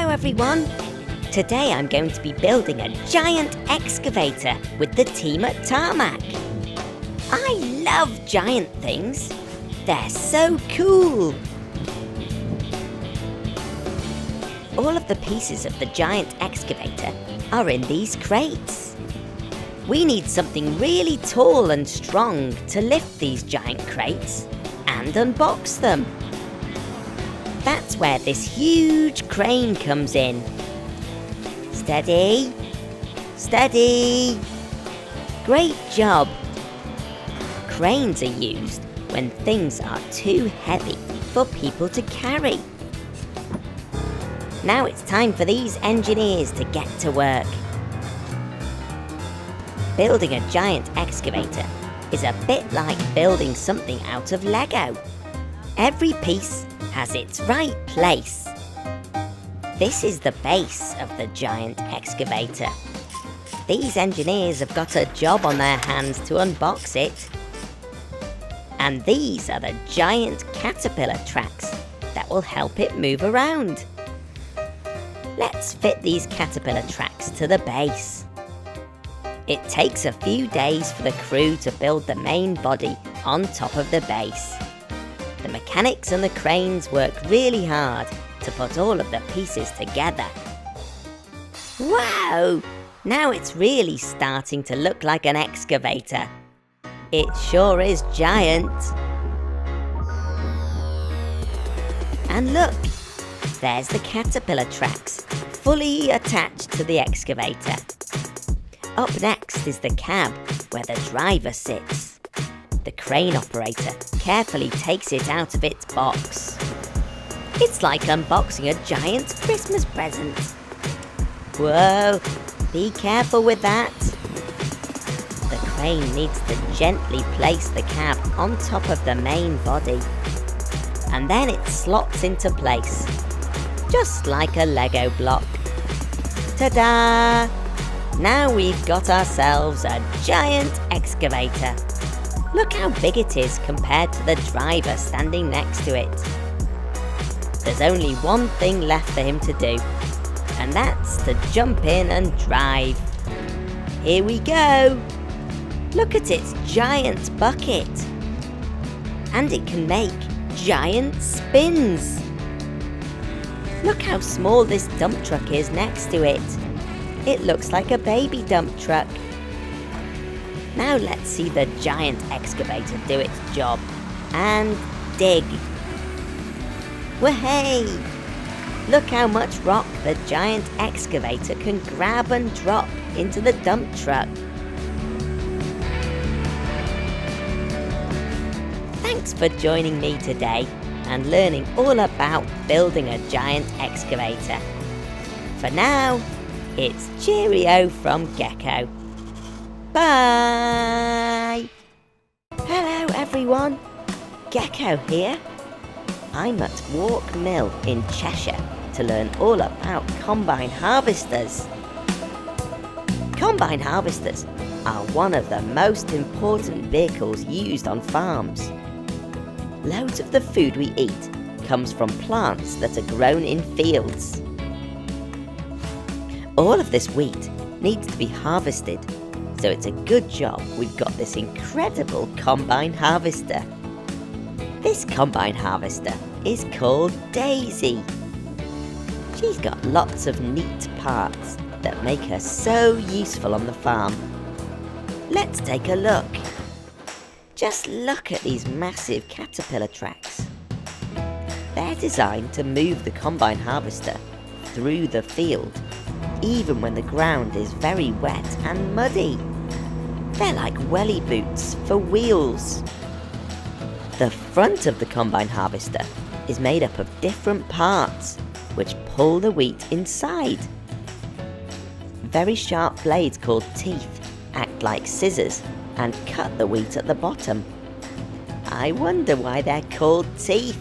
Hello everyone! Today I'm going to be building a giant excavator with the team at Tarmac. I love giant things. They're so cool. All of the pieces of the giant excavator are in these crates. We need something really tall and strong to lift these giant crates and unbox them. That's where this huge crane comes in. Steady, steady. Great job. Cranes are used when things are too heavy for people to carry. Now it's time for these engineers to get to work. Building a giant excavator is a bit like building something out of Lego. Every piece has its right place. This is the base of the giant excavator. These engineers have got a job on their hands to unbox it. And these are the giant caterpillar tracks that will help it move around. Let's fit these caterpillar tracks to the base. It takes a few days for the crew to build the main body on top of the base. The mechanics and the cranes work really hard to put all of the pieces together. Wow! Now it's really starting to look like an excavator. It sure is giant. And look, there's the caterpillar tracks, fully attached to the excavator. Up next is the cab, where the driver sits. The crane operator carefully takes it out of its box. It's like unboxing a giant Christmas present. Whoa, be careful with that. The crane needs to gently place the cab on top of the main body. And then it slots into place, just like a Lego block. Ta-da! Now we've got ourselves a giant excavator. Look how big it is compared to the driver standing next to it. There's only one thing left for him to do, and that's to jump in and drive. Here we go! Look at its giant bucket. And it can make giant spins. Look how small this dump truck is next to it. It looks like a baby dump truck. Now let's see the giant excavator do its job and dig. Wahey! Look how much rock the giant excavator can grab and drop into the dump truck. Thanks for joining me today and learning all about building a giant excavator. For now, it's cheerio from Gecko. Bye! Hello everyone, Gecko here. I'm at Walk Mill in Cheshire to learn all about combine harvesters. Combine harvesters are one of the most important vehicles used on farms. Loads of the food we eat comes from plants that are grown in fields. All of this wheat needs to be harvested, so it's a good job we've got this incredible combine harvester. This combine harvester is called Daisy. She's got lots of neat parts that make her so useful on the farm. Let's take a look. Just look at these massive caterpillar tracks. They're designed to move the combine harvester through the field, even when the ground is very wet and muddy. They're like welly boots for wheels. The front of the combine harvester is made up of different parts which pull the wheat inside. Very sharp blades called teeth act like scissors and cut the wheat at the bottom. I wonder why they're called teeth.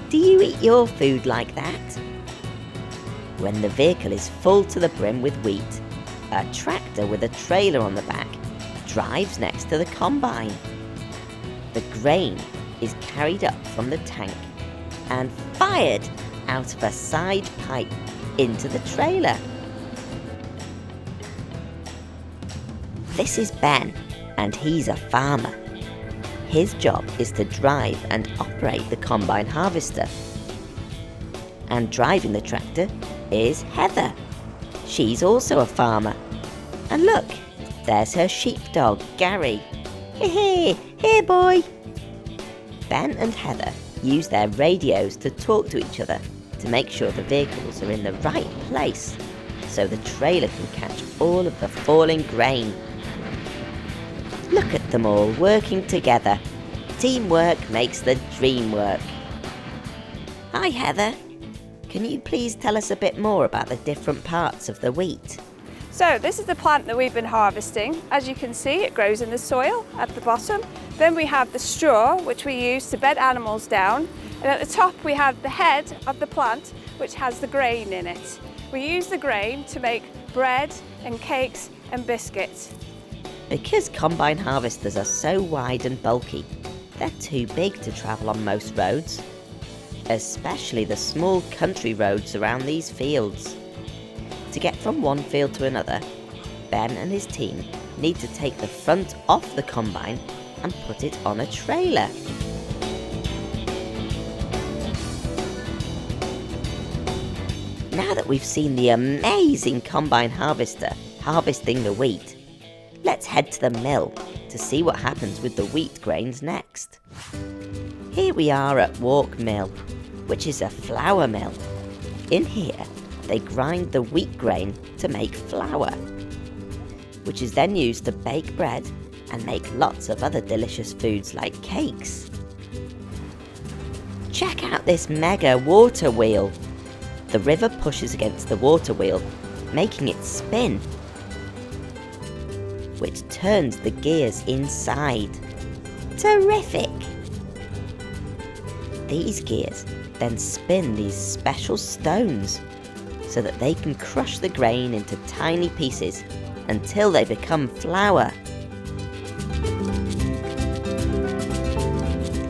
Do you eat your food like that? When the vehicle is full to the brim with wheat, a tractor with a trailer on the back drives next to the combine. The grain is carried up from the tank and fired out of a side pipe into the trailer. This is Ben, and he's a farmer. His job is to drive and operate the combine harvester. And driving the tractor is Heather. She's also a farmer. And look, there's her sheepdog, Gary. Hey, here boy. Ben and Heather use their radios to talk to each other to make sure the vehicles are in the right place so the trailer can catch all of the falling grain. Look at them all working together. Teamwork makes the dream work. Hi Heather. Can you please tell us a bit more about the different parts of the wheat? So this is the plant that we've been harvesting. As you can see, it grows in the soil at the bottom. Then we have the straw, which we use to bed animals down. And at the top we have the head of the plant, which has the grain in it. We use the grain to make bread and cakes and biscuits. Because combine harvesters are so wide and bulky, they're too big to travel on most roads, especially the small country roads around these fields. To get from one field to another, Ben and his team need to take the front off the combine and put it on a trailer. Now that we've seen the amazing combine harvester harvesting the wheat, let's head to the mill to see what happens with the wheat grains next. Here we are at Walk Mill, which is a flour mill. In here, they grind the wheat grain to make flour, which is then used to bake bread and make lots of other delicious foods like cakes. Check out this mega water wheel. The river pushes against the water wheel, making it spin, which turns the gears inside. Terrific! These gears then spin these special stones so that they can crush the grain into tiny pieces until they become flour.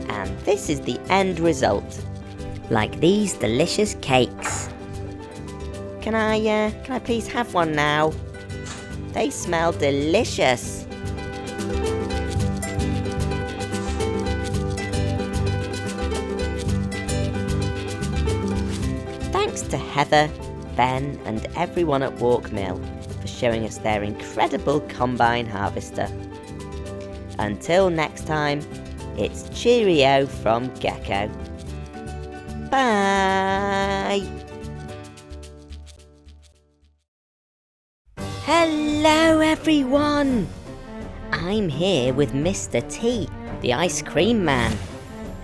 And this is the end result, like these delicious cakes. Can I please have one now? They smell delicious. Thanks to Heather, Ben and everyone at Walk Mill for showing us their incredible combine harvester. Until next time, it's cheerio from Gecko. Bye! Hello everyone! I'm here with Mr. T, the ice cream man,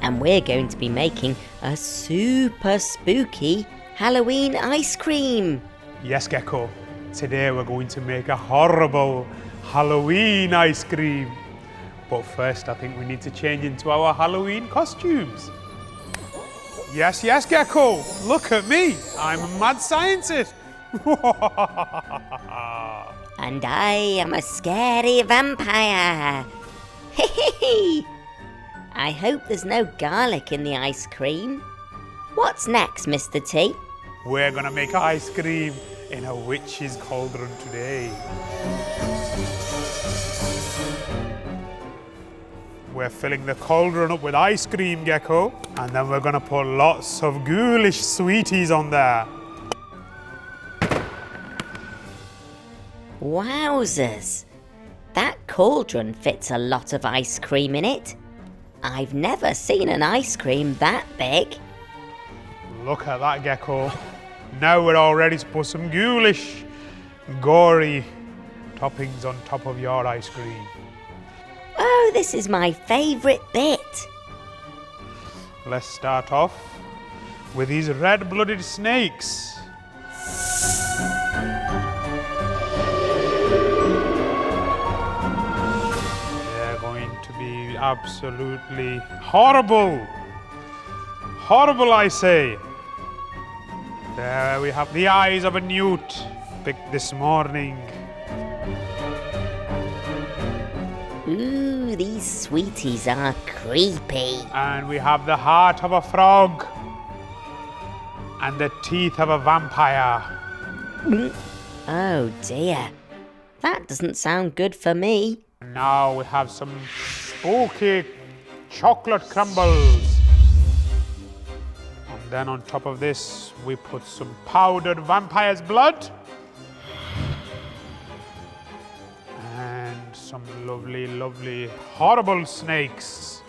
and we're going to be making a super spooky Halloween ice cream. Yes, Gecko. Today we're going to make a horrible Halloween ice cream. But first I think we need to change into our Halloween costumes. Yes, Gecko. Look at me. I'm a mad scientist. And I am a scary vampire. I hope there's no garlic in the ice cream. What's next, Mr. T? We're gonna make ice cream in a witch's cauldron today. We're filling the cauldron up with ice cream, Gecko, and then we're gonna put lots of ghoulish sweeties on there. Wowzers! That cauldron fits a lot of ice cream in it. I've never seen an ice cream that big. Look at that, Gecko. Now we're all ready to put some ghoulish, gory toppings on top of your ice cream. Oh, this is my favourite bit. Let's start off with these red-blooded snakes. They're going to be absolutely horrible. Horrible, I say. There we have the eyes of a newt picked this morning. Ooh, these sweeties are creepy. And we have the heart of a frog. and the teeth of a vampire. Oh dear. That doesn't sound good for me. Now we have some spooky chocolate crumbles. And then on top of this, we put some powdered vampire's blood. And some lovely, lovely, horrible snakes.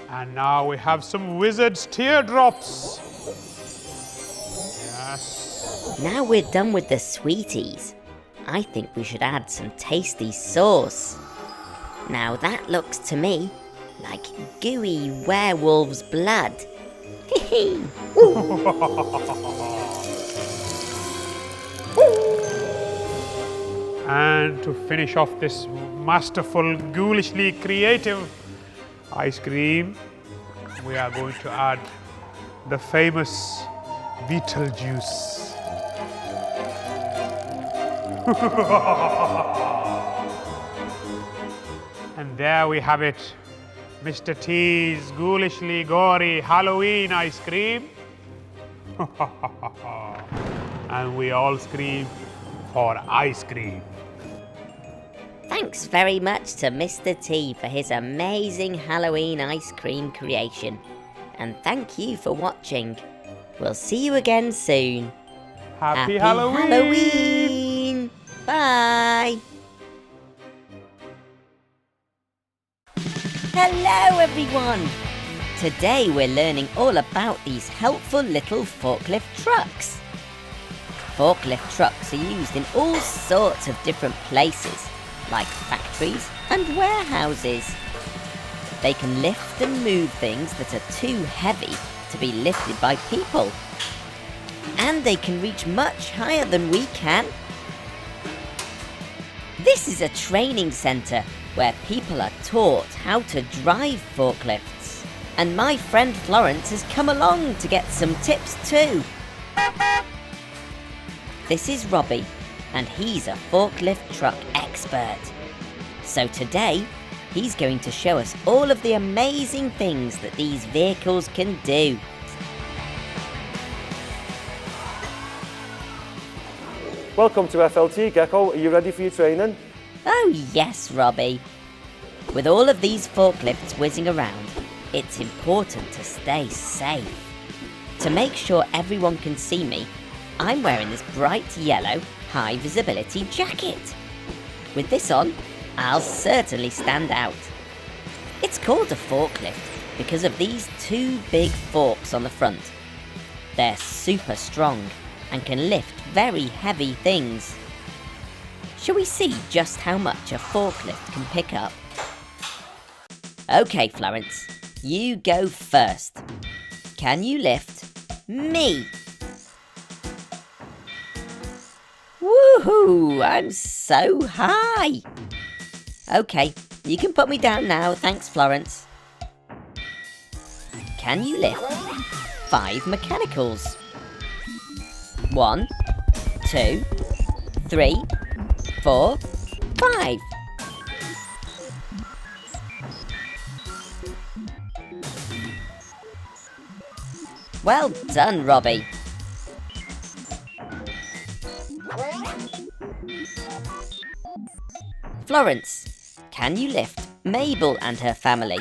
And now we have some wizard's teardrops. Yes. Now we're done with the sweeties. I think we should add some tasty sauce. Now that looks to me like gooey werewolf's blood. And to finish off this masterful, ghoulishly creative ice cream, we are going to add the famous Beetlejuice. And there we have it, Mr. T's ghoulishly gory Halloween ice cream. And we all scream for ice cream. Thanks very much to Mr. T for his amazing Halloween ice cream creation. And thank you for watching. We'll see you again soon. Happy Halloween! Halloween! Bye! Hello everyone! Today we're learning all about these helpful little forklift trucks. Forklift trucks are used in all sorts of different places, like factories and warehouses. They can lift and move things that are too heavy to be lifted by people. And they can reach much higher than we can. This is a training centre where people are taught how to drive forklifts. And my friend Florence has come along to get some tips too. This is Robbie, and he's a forklift truck expert. So today, he's going to show us all of the amazing things that these vehicles can do. Welcome to FLT, Gecko. Are you ready for your training? Oh yes, Robbie. With all of these forklifts whizzing around, it's important to stay safe. To make sure everyone can see me, I'm wearing this bright yellow, high visibility jacket. With this on, I'll certainly stand out. It's called a forklift because of these two big forks on the front. They're super strong and can lift very heavy things. Shall we see just how much a forklift can pick up? Okay, Florence, you go first. Can you lift me? Woohoo! I'm so high! Okay, you can put me down now, thanks, Florence. Can you lift 5 mechanicals? 1, 2, 3, 4, 5. Well done, Robbie. Florence, can you lift Mabel and her family?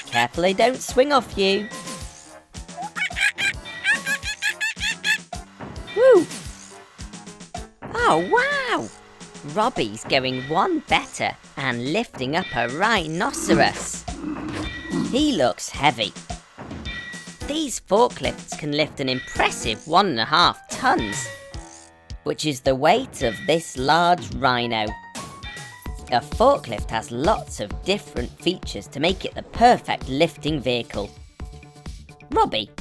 Careful they don't swing off you. Woo! Oh wow! Robbie's going one better and lifting up a rhinoceros. He looks heavy. These forklifts can lift an impressive 1.5 tons, which is the weight of this large rhino. A forklift has lots of different features to make it the perfect lifting vehicle. Robbie,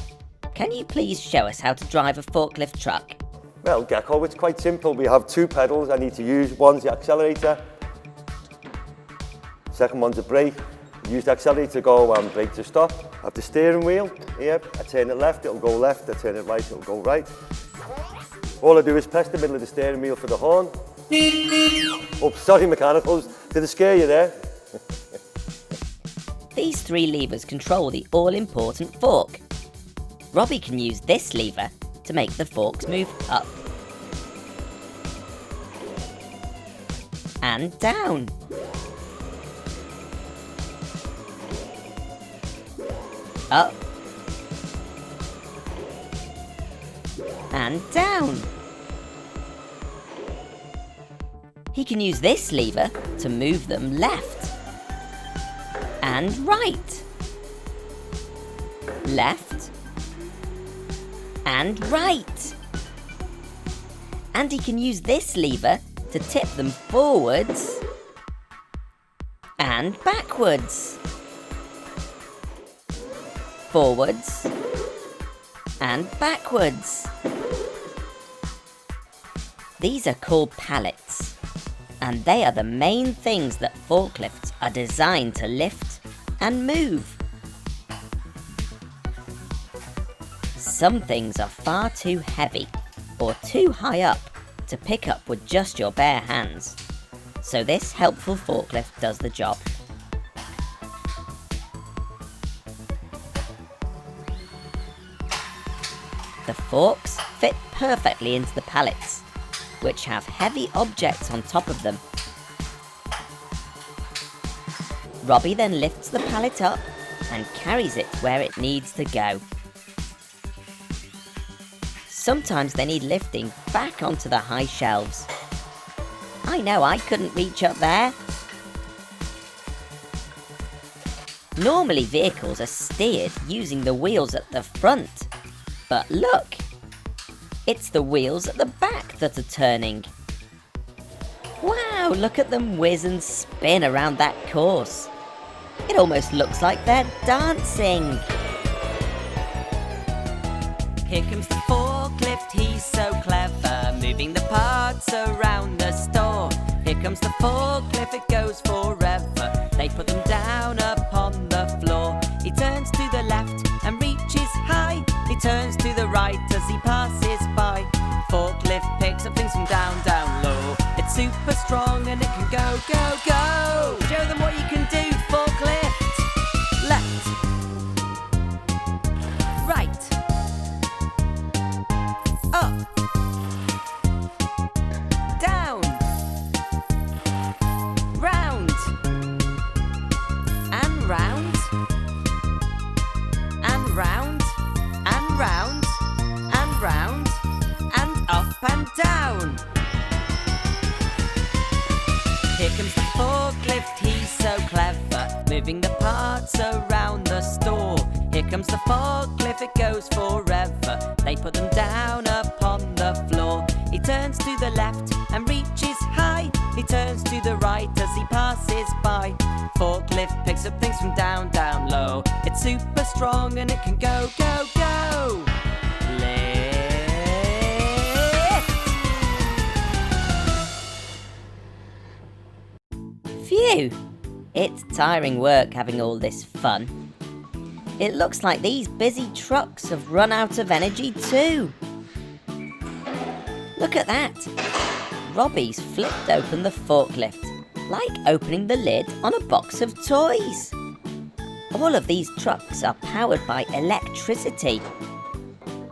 can you please show us how to drive a forklift truck? Well, Gecko, it's quite simple. We have 2 pedals I need to use. One's the accelerator. Second one's a brake. Use the accelerator to go and brake to stop. I have the steering wheel here. I turn it left, it'll go left. I turn it right, it'll go right. All I do is press the middle of the steering wheel for the horn. Oh, sorry, mechanicals. Did I scare you there? These 3 levers control the all-important fork. Robbie can use this lever to make the forks move up and down. Up and down. He can use this lever to move them left and right. Left and right. And he can use this lever to tip them forwards and backwards. Forwards and backwards. These are called pallets, and they are the main things that forklifts are designed to lift and move. Some things are far too heavy or too high up to pick up with just your bare hands, so this helpful forklift does the job. The forks fit perfectly into the pallets, which have heavy objects on top of them. Robbie then lifts the pallet up and carries it where it needs to go. Sometimes they need lifting back onto the high shelves. I know I couldn't reach up there. Normally vehicles are steered using the wheels at the front, but look! It's the wheels at the back that are turning. Wow, look at them whiz and spin around that course. It almost looks like they're dancing. Here comes the forklift, he's so clever, moving the parts around the store. Here comes the forklift, it goes forever. They put them down upon the floor. He turns to the left and reaches high. He turns to the right as he passes by. Forklift picks up things from down, down low. It's super strong and it can go, go, go. Show them what you can do, forklift. Left. Right. Up. Down. Round. And round. And round. And round. And round. And up and down. Here comes the forklift, he's so clever, moving the parts around the store. Here comes the forklift, it goes forever. They put them down upon the floor. He turns to the left and reaches high. He turns to the right as he passes by. Forklift picks up things from down, down low. It's super strong and it can go, go, go. Phew! It's tiring work having all this fun. It looks like these busy trucks have run out of energy too. Look at that! Robbie's flipped open the forklift, like opening the lid on a box of toys. All of these trucks are powered by electricity.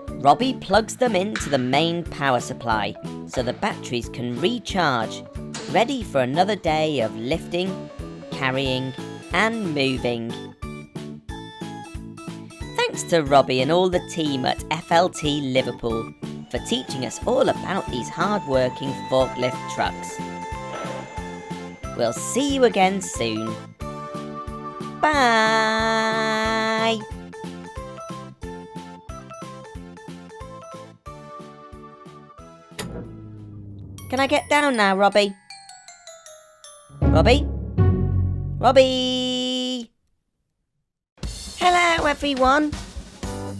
Robbie plugs them into the main power supply so the batteries can recharge, ready for another day of lifting, carrying and moving. Thanks to Robbie and all the team at FLT Liverpool for teaching us all about these hard-working forklift trucks. We'll see you again soon. Bye! Can I get down now, Robbie? Robbie? Robbie! Hello, everyone!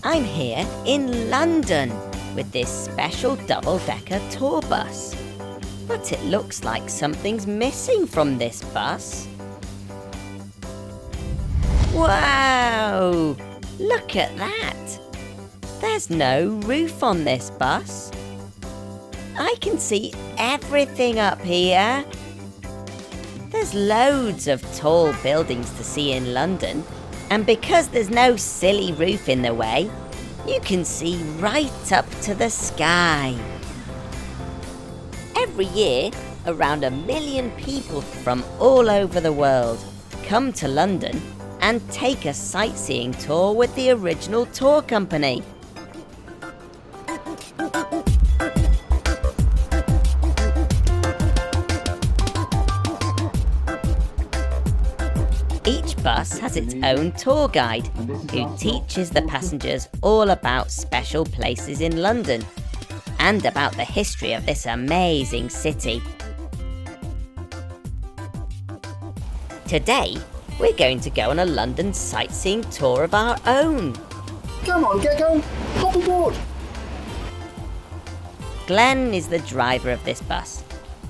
I'm here in London with this special double-decker tour bus. But it looks like something's missing from this bus. Wow! Look at that! There's no roof on this bus. I can see everything up here. There's loads of tall buildings to see in London, and because there's no silly roof in the way, you can see right up to the sky. Every year, around 1 million people from all over the world come to London and take a sightseeing tour with the original tour company. Each bus has its own tour guide who teaches the passengers all about special places in London and about the history of this amazing city. Today, we're going to go on a London sightseeing tour of our own. Come on, Gecko, hop aboard. Glenn is the driver of this bus,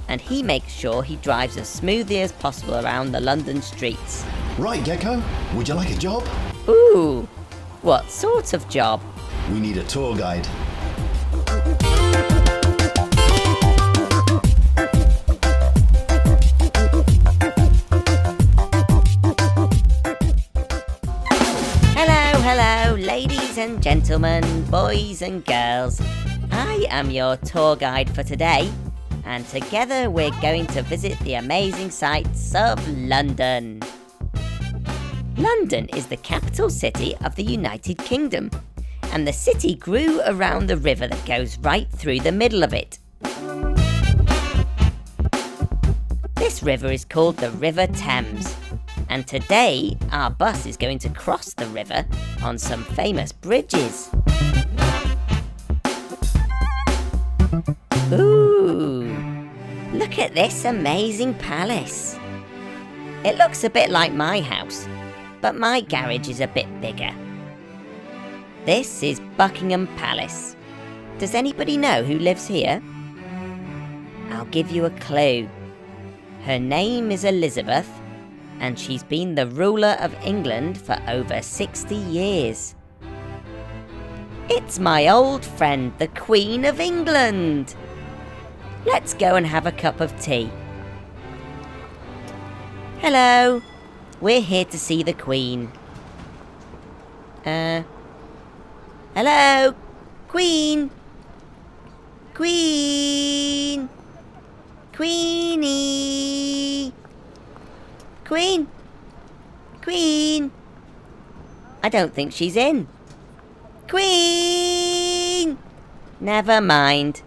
and he makes sure he drives as smoothly as possible around the London streets. Right, Gecko, would you like a job? Ooh, what sort of job? We need a tour guide. Hello, ladies and gentlemen, boys and girls. I am your tour guide for today, and together we're going to visit the amazing sights of London. London is the capital city of the United Kingdom, and the city grew around the river that goes right through the middle of it. This river is called the River Thames, and today our bus is going to cross the river on some famous bridges. Ooh, look at this amazing palace. It looks a bit like my house, but my garage is a bit bigger. This is Buckingham Palace. Does anybody know who lives here? I'll give you a clue. Her name is Elizabeth, and she's been the ruler of England for over 60 years. It's my old friend, the Queen of England. Let's go and have a cup of tea. Hello, we're here to see the Queen. Hello, Queen? Queen? Queenie? Queen? Queen? I don't think she's in. Queen! Never mind.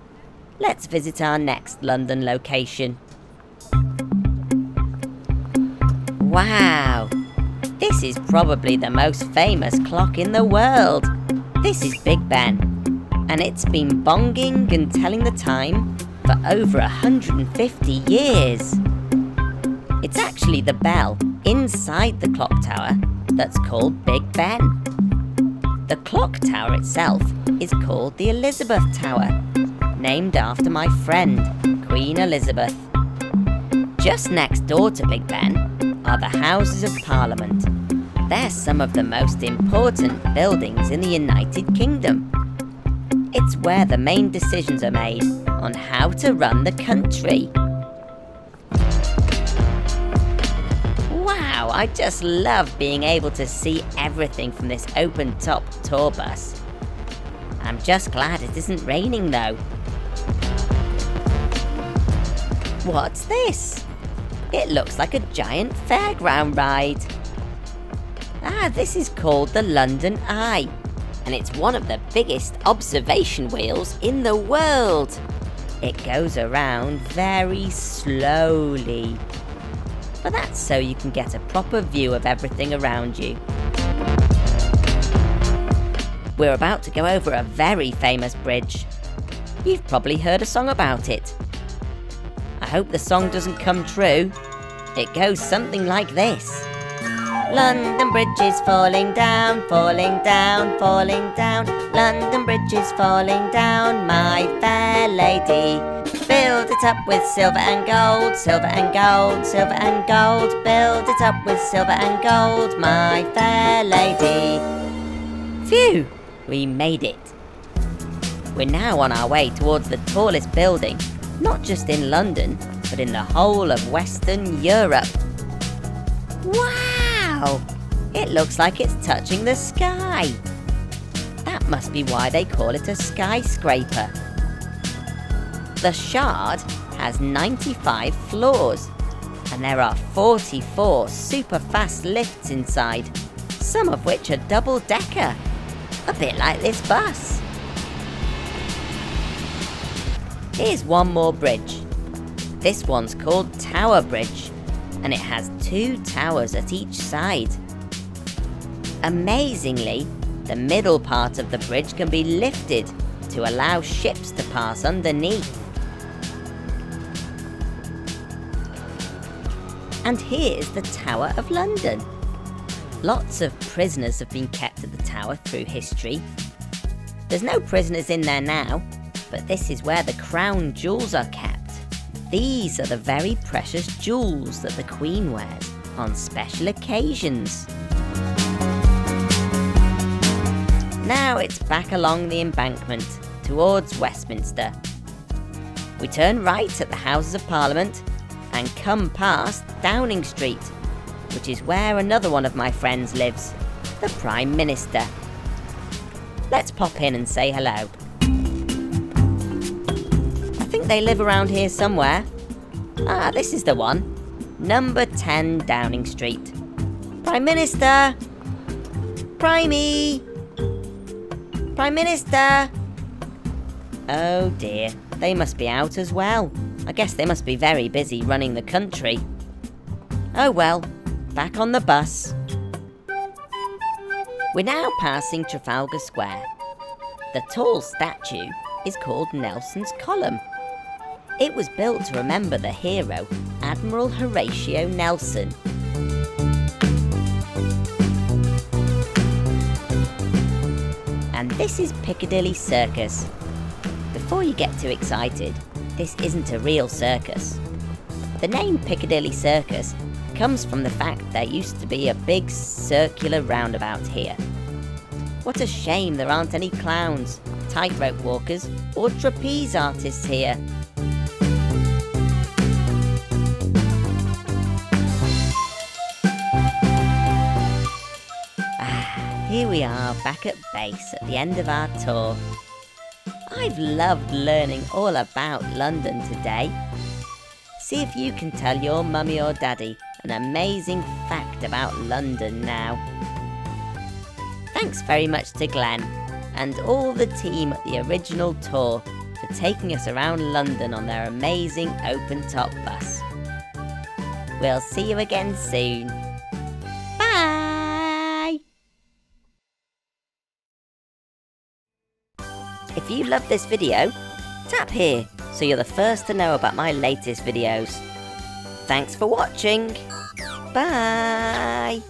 Let's visit our next London location. Wow! This is probably the most famous clock in the world. This is Big Ben, and it's been bonging and telling the time for over 150 years. It's actually the bell inside the clock tower that's called Big Ben. The clock tower itself is called the Elizabeth Tower, named after my friend, Queen Elizabeth. Just next door to Big Ben are the Houses of Parliament. They're some of the most important buildings in the United Kingdom. It's where the main decisions are made on how to run the country. Wow, I just love being able to see everything from this open-top tour bus. I'm just glad it isn't raining though. What's this? It looks like a giant fairground ride. This is called the London Eye, and it's one of the biggest observation wheels in the world. It goes around very slowly, but that's so you can get a proper view of everything around you. We're about to go over a very famous bridge. You've probably heard a song about it. I hope the song doesn't come true. It goes something like this. London Bridge is falling down, falling down, falling down. London Bridge is falling down, my fair lady. Build it up with silver and gold, silver and gold, silver and gold. Build it up with silver and gold, my fair lady. Phew, we made it. We're now on our way towards the tallest building, not just in London, but in the whole of Western Europe. Wow! It looks like it's touching the sky. That must be why they call it a skyscraper. The Shard has 95 floors, and there are 44 super fast lifts inside, some of which are double-decker, a bit like this bus. Here's one more bridge. This one's called Tower Bridge, and it has 2 towers at each side. Amazingly, the middle part of the bridge can be lifted to allow ships to pass underneath. And here's the Tower of London. Lots of prisoners have been kept at the tower through history. There's no prisoners in there now, but this is where the crown jewels are kept. These are the very precious jewels that the Queen wears on special occasions. Now it's back along the embankment towards Westminster. We turn right at the Houses of Parliament and come past Downing Street, which is where another one of my friends lives, the Prime Minister. Let's pop in and say hello. I think they live around here somewhere. Ah, this is the one. Number 10 Downing Street. Prime Minister! Primey! Prime Minister! Oh dear, they must be out as well. I guess they must be very busy running the country. Oh well, back on the bus. We're now passing Trafalgar Square. The tall statue is called Nelson's Column. It was built to remember the hero, Admiral Horatio Nelson. And this is Piccadilly Circus. Before you get too excited, this isn't a real circus. The name Piccadilly Circus comes from the fact there used to be a big circular roundabout here. What a shame there aren't any clowns, tightrope walkers, or trapeze artists here. Here we are back at base at the end of our tour. I've loved learning all about London today. See if you can tell your mummy or daddy an amazing fact about London now. Thanks very much to Glenn and all the team at the original tour for taking us around London on their amazing open-top bus. We'll see you again soon. Bye! If you love this video, tap here so you're the first to know about my latest videos. Thanks for watching. Bye!